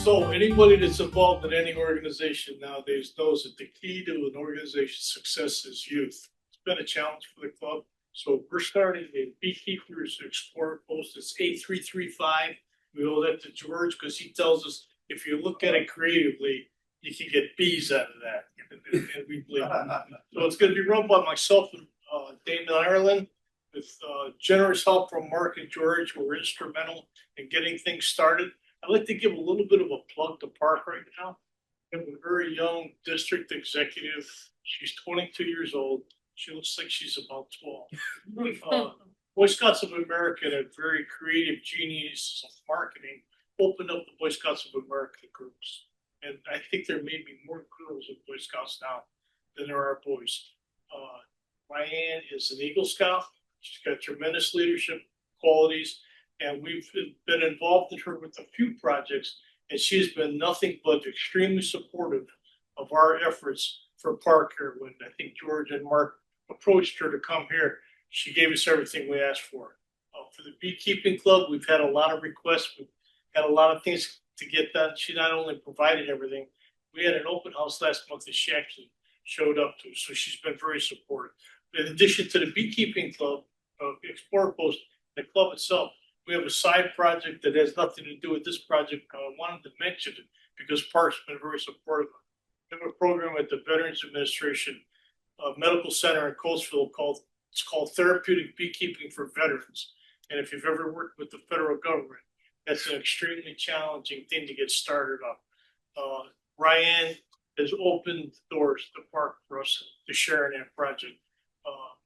So anybody that's involved in any organization nowadays knows that the key to an organization's success is youth. It's been a challenge for the club. So we're starting a Beekeepers Explorer post. It's 8335. We owe that to George because he tells us if you look at it creatively, you can get bees out of that. And we believe it. So it's going to be run by myself and Dana Ireland with generous help from Mark and George, who were instrumental in getting things started. I'd like to give a little bit of a plug to Park right now. We have a very young district executive. She's 22 years old. She looks like she's about 12. Boy Scouts of America, a very creative genius of marketing, opened up the Boy Scouts of America groups. And I think there may be more girls in Boy Scouts now than there are boys. Ryan is an Eagle Scout. She's got tremendous leadership qualities. And we've been involved in her with a few projects, and she's been nothing but extremely supportive of our efforts for Park here. When I think George and Mark approached her to come here, she gave us everything we asked for. For the beekeeping club, we've had a lot of requests. We've had a lot of things to get done. She not only provided everything, we had an open house last month that she actually showed up to, so she's been very supportive. In addition to the beekeeping club, Explorer Post, the club itself, we have a side project that has nothing to do with this project. I wanted to mention it because Park's been very supportive. We have a program at the Veterans Administration Medical Center in Coatesville called Therapeutic Beekeeping for Veterans. And if you've ever worked with the federal government, that's an extremely challenging thing to get started up. Ryan has opened doors to Park for us to share in that project.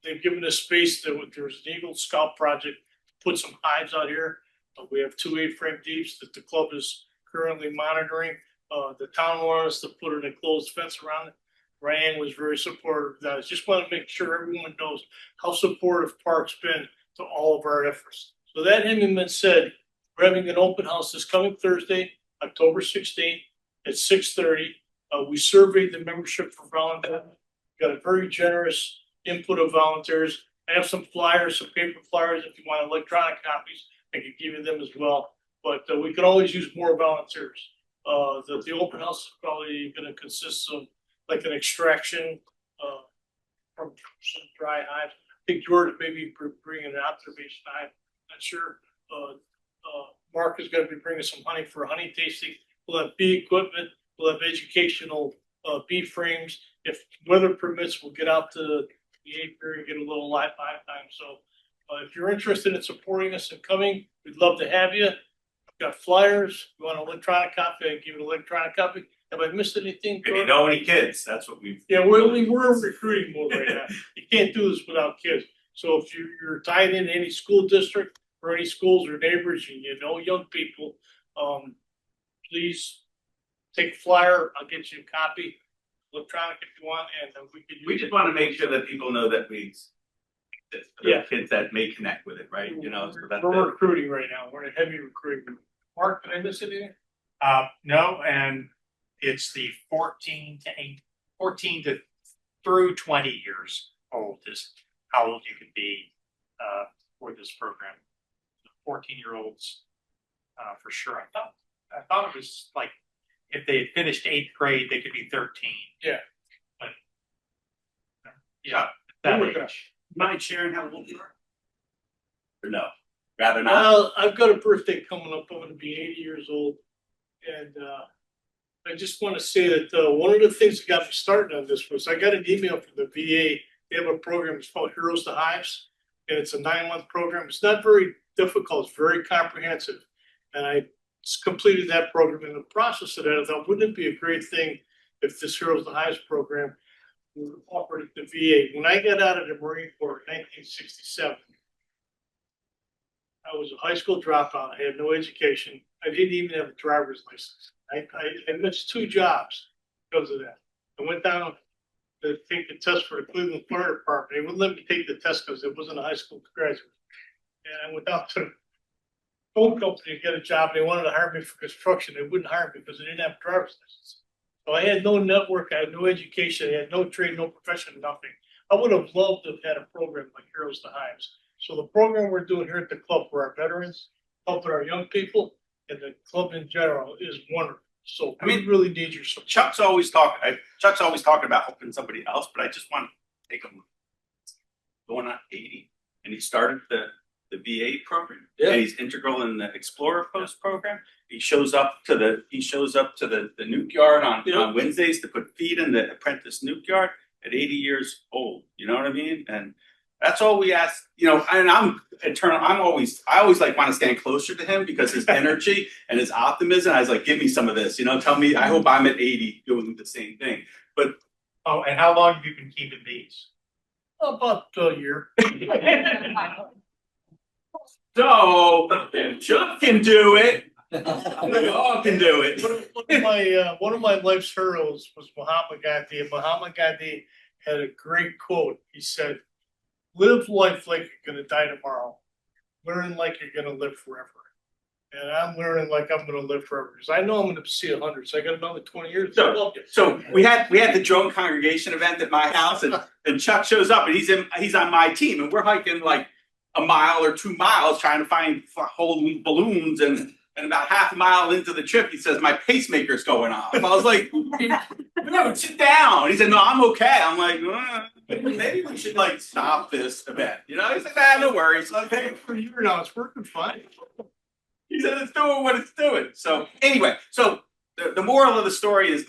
They've given us space. There's an Eagle Scout project. Put some hives out here. We have 2 8-frame deeps that the club is currently monitoring. The town wanted us to put an enclosed fence around it. Ryan was very supportive of that. I just want to make sure everyone knows how supportive Park's been to all of our efforts. So that having been said, we're having an open house this coming Thursday, October 16th at 6:30. We surveyed the membership for volunteers. Got a very generous input of volunteers. I have some flyers, some paper flyers. If you want electronic copies, I can give you them as well. But we can always use more volunteers. The open house is probably going to consist of like an extraction from some dry hives. I think George may be bringing an observation hive. Not sure. Mark is going to be bringing some honey for honey tasting. We'll have bee equipment. We'll have educational bee frames. If weather permits, we'll get out to the apiary, get a little live hive time. So if you're interested in supporting us and coming, we'd love to have you. I've got flyers. You want an electronic copy? I can give you an electronic copy. Have I missed anything? If you know any kids, that's what we've. Yeah, we're in recruiting mode right now. You can't do this without kids. So if you're tied in any school district or any schools or neighbors, and you know young people, please take a flyer. I'll get you a copy, electronic if you want, and we could. We just want to make sure that people know that kids that may connect with it, right? You know, we're recruiting right now. We're in a heavy recruiting. Mark, did I miss anything? No, and it's the 14 to through 20 years old is how old you can be for this program. The 14-year-olds for sure. I thought it was like if they had finished 8th grade, they could be 13. Yeah. But yeah, that age. Mind sharing how old you are? Or no, rather not. Well, I've got a birthday coming up. I'm going to be 80 years old, and I just want to say that one of the things that got me started on this was I got an email from the VA. They have a program. It's called Heroes to Hives, and it's a 9-month program. It's not very difficult. It's very comprehensive, and I completed that program. In the process of that, I thought, wouldn't it be a great thing if this Heroes to Hives program were offered at the VA? When I got out of the Marine Corps in 1967, I was a high school dropout. I had no education. I didn't even have a driver's license. I missed 2 jobs because of that. I went down to take the test for the Cleveland Fire Department. They wouldn't let me take the test because it wasn't a high school graduate. And I went down to the phone company to get a job. They wanted to hire me for construction. They wouldn't hire me because I didn't have a driver's license. So I had no network. I had no education. I had no trade, no profession, nothing. I would have loved to have had a program like Heroes to Hives. So the program we're doing here at the club for our veterans, helping our young people, and the club in general is wonderful. So I we mean, really need your support. Chuck's always talking about helping somebody else, but I just want to take him going on 80, and he started the VA program. Yeah. And he's integral in the Explorer Post program. He shows up to the nuke yard on Wednesdays to put feed in the apprentice nuke yard at 80 years old. You know what I mean? And that's all we ask, you know, and I always like want to stand closer to him because his energy and his optimism. I was like, give me some of this, you know, tell me, I hope I'm at 80 doing the same thing. But Oh, and how long have you been keeping bees? About a year. so Chuck can do it. We all can do it. One of my life's heroes was Muhammad Gandhi, and Muhammad Gandhi had a great quote. He said, "Live life like you're gonna die tomorrow. Learn like you're gonna live forever." And I'm learning like I'm gonna live forever because I know I'm gonna see 100. So I got another 20 years. So we had the drone congregation event at my house, and Chuck shows up, and he's on my team, and we're hiking like a mile or 2 miles trying to find holding balloons, and about half a mile into the trip, he says, "My pacemaker's going off." I was like, "No, sit down." He said, "No, I'm okay." I'm like, maybe we should like stop this event. You know, he's like, "Nah, no worries." Okay, For a year now, it's working fine. he said, "It's doing what it's doing." So anyway, so the moral of the story is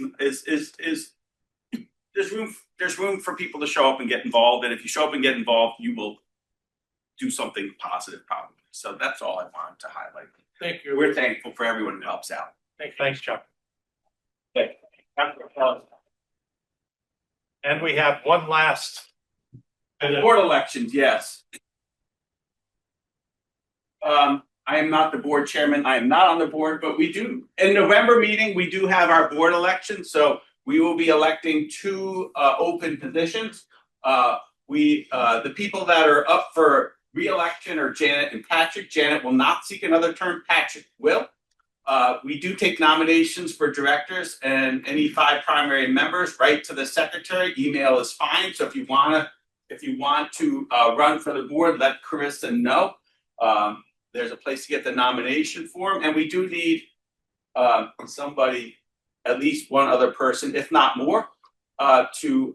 there's room for people to show up and get involved, and if you show up and get involved, you will do something positive probably. So that's all I wanted to highlight. Thank you. We're thankful for everyone who helps out. Thanks, Chuck. And we have one last. Board elections, yes. I am not the board chairman. I am not on the board, but we do, in November meeting, we do have our board election. So we will be electing 2 open positions. The people that are up for re-election are Janet and Patrick. Janet will not seek another term. Patrick will. We do take nominations for directors and any 5 primary members. Right to the secretary. Email is fine. So if you want to run for the board, let Carissa know. There's a place to get the nomination form, and we do need somebody, at least one other person, if not more, to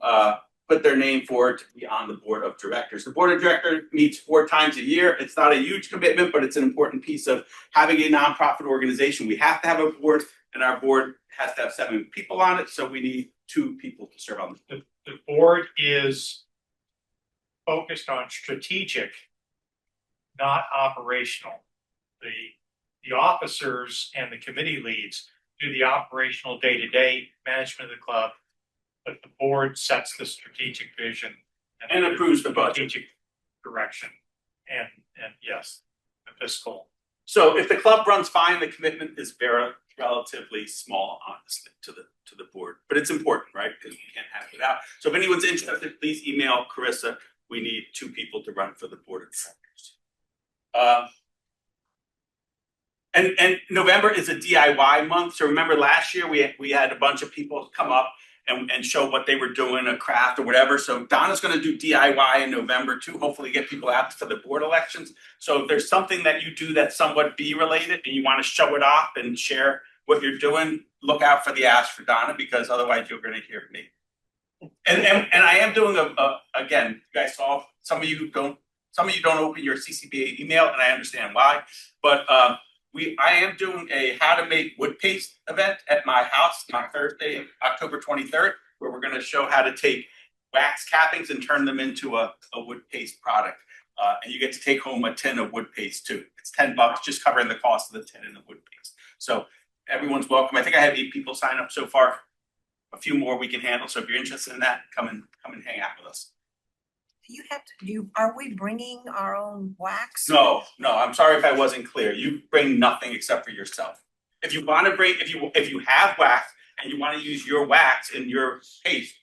put their name forward to be on the board of directors. The board of directors meets 4 times a year. It's not a huge commitment, but it's an important piece of having a nonprofit organization. We have to have a board, and our board has to have 7 people on it. So we need 2 people to serve on the board. The board is focused on strategic, not operational. The officers and the committee leads do the operational day-to-day management of the club, but the board sets the strategic vision and approves the budget, strategic direction, and yes, the fiscal. So if the club runs fine, the commitment is relatively small, honestly, to the board, but it's important, right? Because we can't have it without. So if anyone's interested, please email Carissa. We need 2 people to run for the board of directors. And November is a DIY month. So remember last year we had a bunch of people come up and show what they were doing, a craft or whatever. So Donna's going to do DIY in November too, hopefully get people out for the board elections. So if there's something that you do that's somewhat bee related and you want to show it off and share what you're doing, look out for the ask for Donna, because otherwise you're going to hear me. And I am doing again, you guys saw, some of you don't open your CCBA email, and I understand why, but I am doing a how to make wood paste event at my house on Thursday, October 23rd, where we're going to show how to take wax cappings and turn them into a wood paste product. And you get to take home a tin of wood paste too. It's $10, just covering the cost of the tin and the wood paste. So everyone's welcome. I think I have 8 people sign up so far. A few more we can handle. So if you're interested in that, come and hang out with us. Are we bringing our own wax? No, I'm sorry if I wasn't clear. You bring nothing except for yourself. If you want to bring, if you have wax and you want to use your wax in your paste,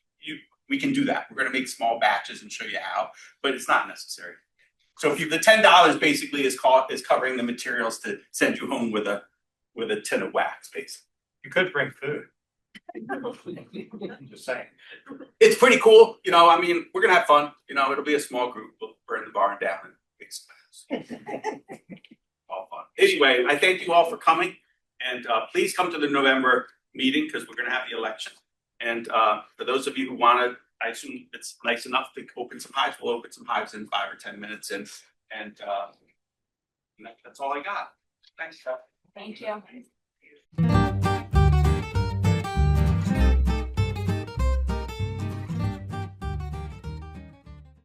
we can do that. We're going to make small batches and show you how, but it's not necessary. So if the $10 basically is covering the materials to send you home with a tin of wax, basically. You could bring food. Just saying. It's pretty cool. You know, I mean, we're going to have fun. You know, it'll be a small group. We'll burn the barn down and fix all fun. Anyway, I thank you all for coming, and please come to the November meeting because we're gonna have the election. And for those of you who wanna, I assume it's nice enough to open some hives, we'll open some hives in 5 or 10 minutes and that's all I got. Thanks, Jeff. Thank you.